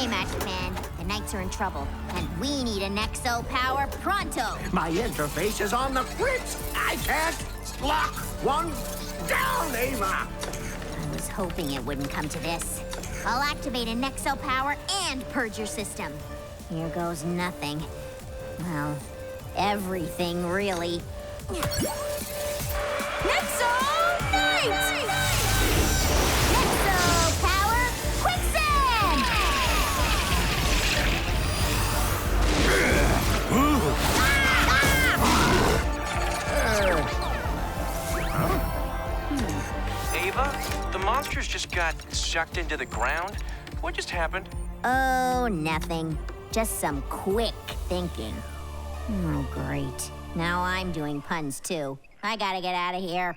Okay, Magic Man. The Knights are in trouble, and we need a NEXO Power pronto. My interface is on the fritz. I can't lock one down, Ava. I was hoping it wouldn't come to this. I'll activate a NEXO Power and purge your system. Here goes nothing. Well, everything, really. NEXO KNIGHTS! NEXO Power Quicksand! Ava, the monsters just got sucked into the ground. What just happened? Oh, nothing. Just some quick thinking. Oh, great. Now I'm doing puns, too. I gotta get out of here.